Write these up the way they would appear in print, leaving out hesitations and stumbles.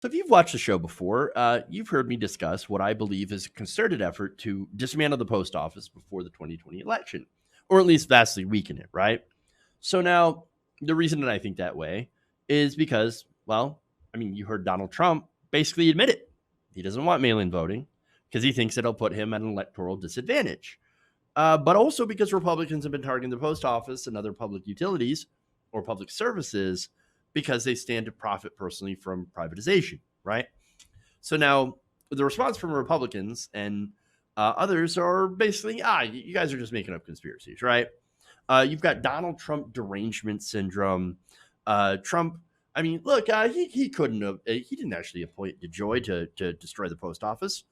So if you've watched the show before, you've heard me discuss what I believe is a concerted effort to dismantle the post office before the 2020 election, or at least vastly weaken it, right? So now, the reason that I think that way is because, well, I mean, you heard Donald Trump basically admit it. He doesn't want mail in voting because he thinks it'll put him at an electoral disadvantage. But also because Republicans have been targeting the post office and other public utilities or public services because they stand to profit personally from privatization, right? So now the response from Republicans and others are basically, you guys are just making up conspiracies, right? You've got Donald Trump derangement syndrome. Trump, I mean, look, he couldn't have, he didn't actually appoint Dejoy to destroy the post office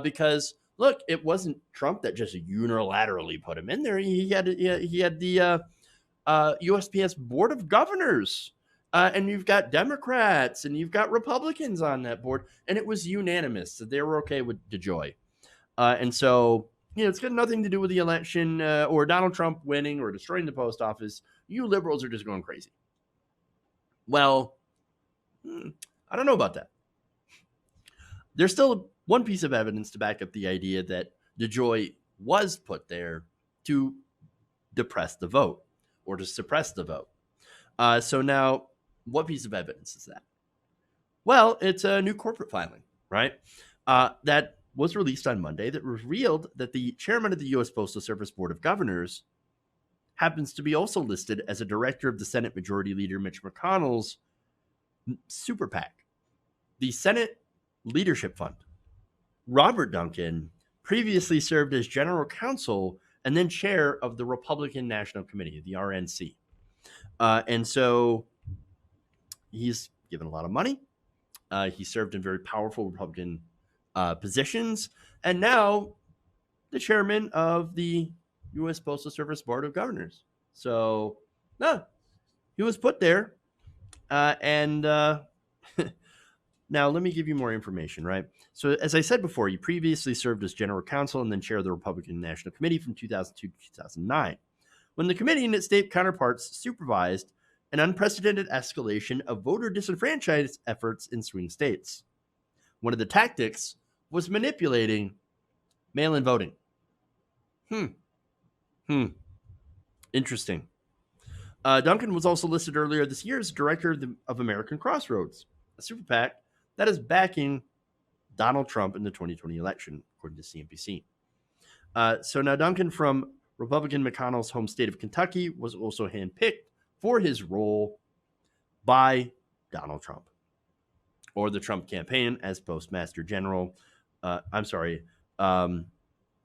because look, it wasn't Trump that just unilaterally put him in there. He had the USPS Board of Governors. And you've got Democrats and you've got Republicans on that board, and it was unanimous that they were okay with DeJoy. And so, it's got nothing to do with the election or Donald Trump winning or destroying the post office. You liberals are just going crazy. Well, I don't know about that. There's still one piece of evidence to back up the idea that DeJoy was put there to depress the vote or to suppress the vote. So now, what piece of evidence is that? Well, it's a new corporate filing, right? That was released on Monday that revealed that the chairman of the U.S. Postal Service Board of Governors happens to be also listed as a director of the Senate Majority Leader Mitch McConnell's super PAC, the Senate Leadership Fund. Robert Duncan previously served as general counsel and then chair of the Republican National Committee, the RNC. And so he's given a lot of money. He served in very powerful Republican positions. And now the chairman of the U.S. Postal Service Board of Governors. So, no, he was put there. And now let me give you more information, right? So, as I said before, he previously served as general counsel and then chair of the Republican National Committee from 2002 to 2009, when the committee and its state counterparts supervised an unprecedented escalation of voter disenfranchisement efforts in swing states. One of the tactics was manipulating mail-in voting. Interesting. Duncan was also listed earlier this year as director of American Crossroads, a super PAC that is backing Donald Trump in the 2020 election, according to CNBC. So now Duncan from Republican McConnell's home state of Kentucky was also handpicked for his role by Donald Trump or the Trump campaign as Postmaster General.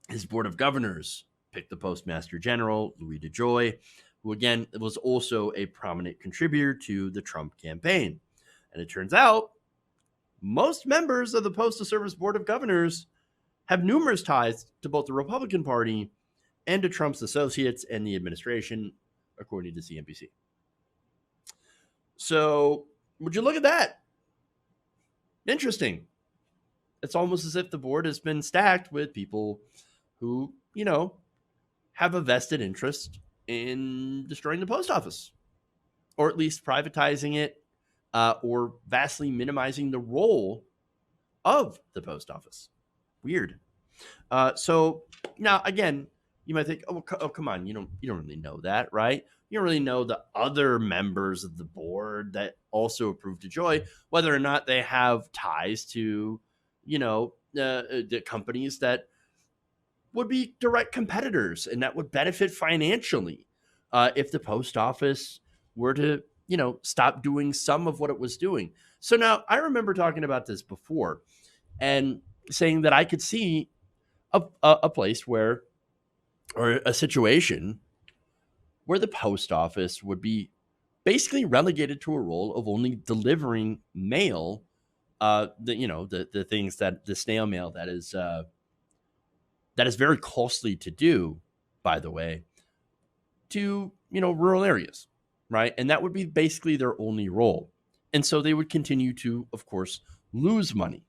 His Board of Governors picked the Postmaster General, Louis Dejoy, who again was also a prominent contributor to the Trump campaign. And it turns out most members of the Postal Service Board of Governors have numerous ties to both the Republican Party and to Trump's associates and the administration, according to CNBC. So, would you look at that? Interesting. It's almost as if the board has been stacked with people who, have a vested interest in destroying the post office, or at least privatizing it, or vastly minimizing the role of the post office. Weird. So now, again, you might think, oh, come on, you don't really know that, right? You don't really know the other members of the board that also approved DeJoy, whether or not they have ties to, the companies that would be direct competitors and that would benefit financially if the post office were to, stop doing some of what it was doing. So now I remember talking about this before and saying that I could see a place where, or a situation where the post office would be basically relegated to a role of only delivering mail, the things that the snail mail that is very costly to do, by the way, to, rural areas, right? And that would be basically their only role. And so they would continue to, of course, lose money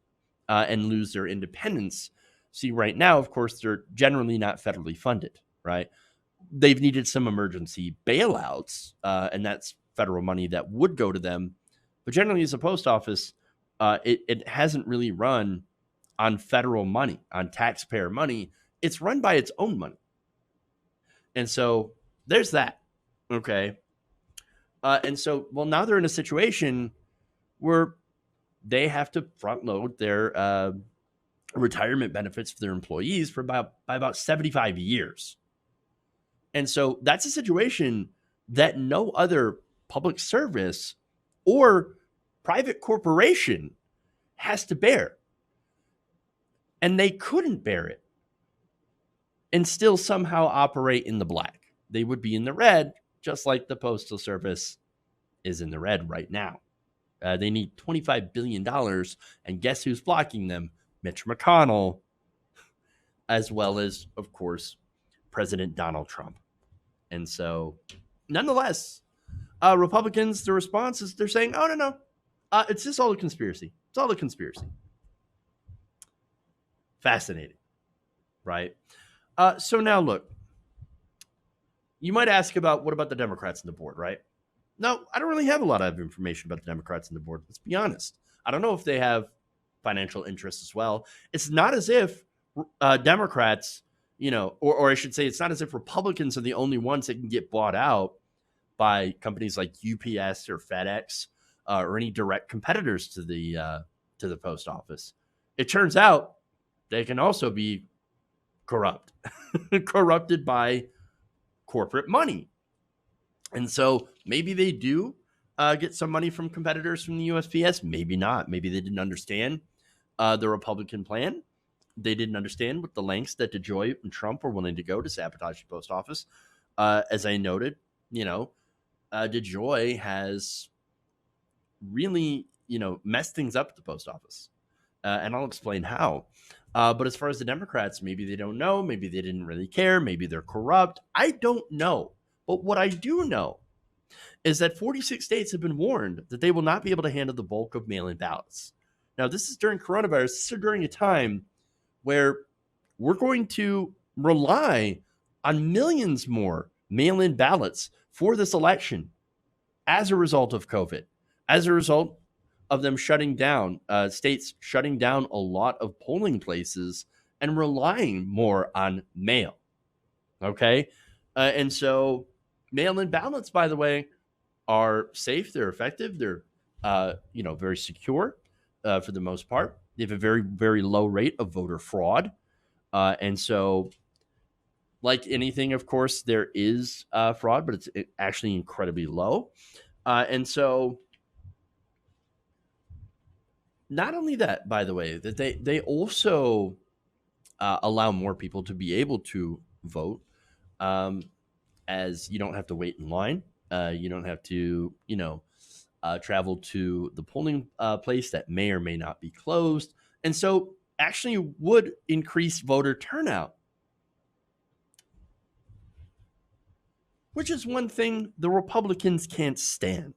and lose their independence. See, right now, of course, they're generally not federally funded, right? They've needed some emergency bailouts, and that's federal money that would go to them. But generally, as a post office, it hasn't really run on federal money, on taxpayer money. It's run by its own money. And so there's that. Okay. And so, well, now they're in a situation where they have to front load their retirement benefits for their employees by about 75 years. And so that's a situation that no other public service or private corporation has to bear. And they couldn't bear it and still somehow operate in the black. They would be in the red, just like the Postal Service is in the red right now. They need $25 billion. And guess who's blocking them? Mitch McConnell, as well as, of course, President Donald Trump. And so, nonetheless, Republicans, the response is they're saying, oh, no. It's just all a conspiracy. It's all a conspiracy. Fascinating, right? So now, look, you might ask about what about the Democrats on the board, right? No, I don't really have a lot of information about the Democrats on the board. Let's be honest. I don't know if they have financial interests as well. It's not as if Democrats, or I should say, it's not as if Republicans are the only ones that can get bought out by companies like UPS or FedEx or any direct competitors to the post office. It turns out they can also be corrupted by corporate money. And so maybe they do get some money from competitors from the USPS. Maybe not. Maybe they didn't understand the Republican plan. They didn't understand what the lengths that Dejoy and Trump were willing to go to sabotage the post office. As I noted, Dejoy has really, messed things up at the post office. And I'll explain how. But as far as the Democrats, maybe they don't know. Maybe they didn't really care. Maybe they're corrupt. I don't know. But what I do know is that 46 states have been warned that they will not be able to handle the bulk of mail-in ballots. Now, this is during coronavirus. This is during a time where we're going to rely on millions more mail-in ballots for this election as a result of COVID, as a result of them shutting down, states shutting down a lot of polling places and relying more on mail. Okay? And so mail-in ballots, by the way, are safe. They're effective. They're, very secure for the most part. They have a very, very low rate of voter fraud. And so, like anything, of course, there is fraud, but it's actually incredibly low. And so, not only that, by the way, that they also allow more people to be able to vote, as you don't have to wait in line. You don't have to, travel to the polling place that may or may not be closed. And so actually would increase voter turnout, which is one thing the Republicans can't stand.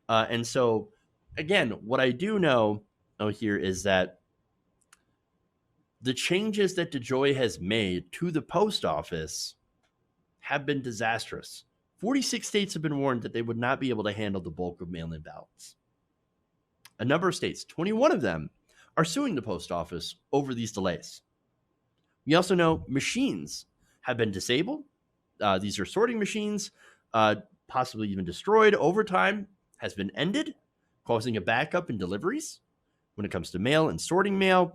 And so, again, what I do know here is that the changes that Dejoy has made to the post office have been disastrous. 46 states have been warned that they would not be able to handle the bulk of mail-in ballots. A number of states, 21 of them, are suing the post office over these delays. We also know machines have been disabled. These are sorting machines, possibly even destroyed. Overtime has been ended, causing a backup in deliveries when it comes to mail and sorting mail,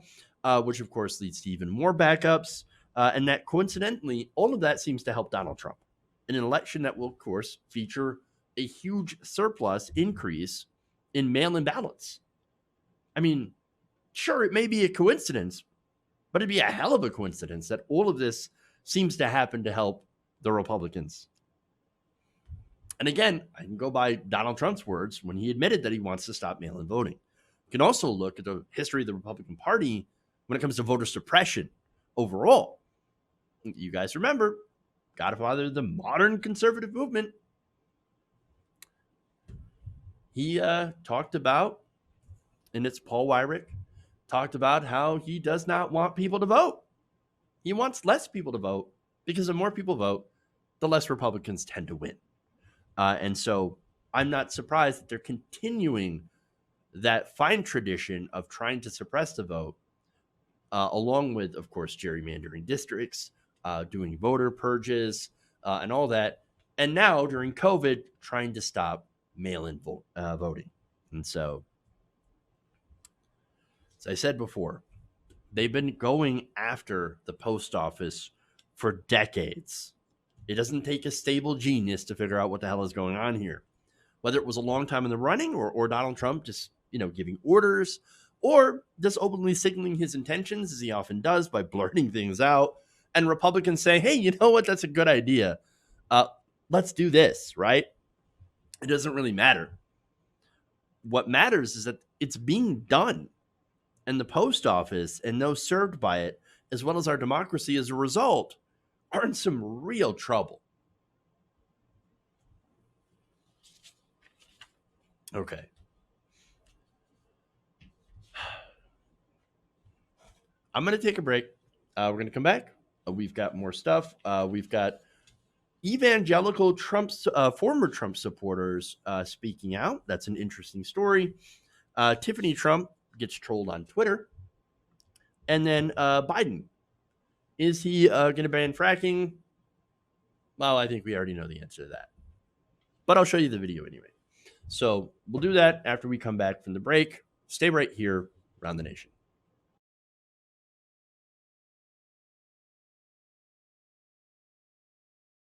which of course leads to even more backups. And that coincidentally, all of that seems to help Donald Trump in an election that will, of course, feature a huge surplus increase in mail-in ballots. I mean, sure, it may be a coincidence, but it'd be a hell of a coincidence that all of this seems to happen to help the Republicans. And again, I can go by Donald Trump's words when he admitted that he wants to stop mail-in voting. You can also look at the history of the Republican Party when it comes to voter suppression overall. You guys remember, godfather of the modern conservative movement, he talked about, and it's Paul Weyrich, talked about how he does not want people to vote. He wants less people to vote because the more people vote, the less Republicans tend to win. And so I'm not surprised that they're continuing that fine tradition of trying to suppress the vote, along with, of course, gerrymandering districts, doing voter purges, and all that. And now during COVID, trying to stop mail-in voting. And so, as I said before, they've been going after the post office for decades. It doesn't take a stable genius to figure out what the hell is going on here. Whether it was a long time in the running, or Donald Trump just, giving orders, or just openly signaling his intentions, as he often does by blurting things out, and Republicans say, hey, you know what, that's a good idea. Let's do this, right? It doesn't really matter. What matters is that it's being done. And the post office and those served by it, as well as our democracy as a result, are in some real trouble. Okay. I'm going to take a break. We're going to come back. We've got more stuff. We've got evangelical former Trump supporters speaking out. That's an interesting story. Tiffany Trump gets trolled on Twitter. And then Biden. Is he going to ban fracking? Well, I think we already know the answer to that. But I'll show you the video anyway. So we'll do that after we come back from the break. Stay right here around the nation.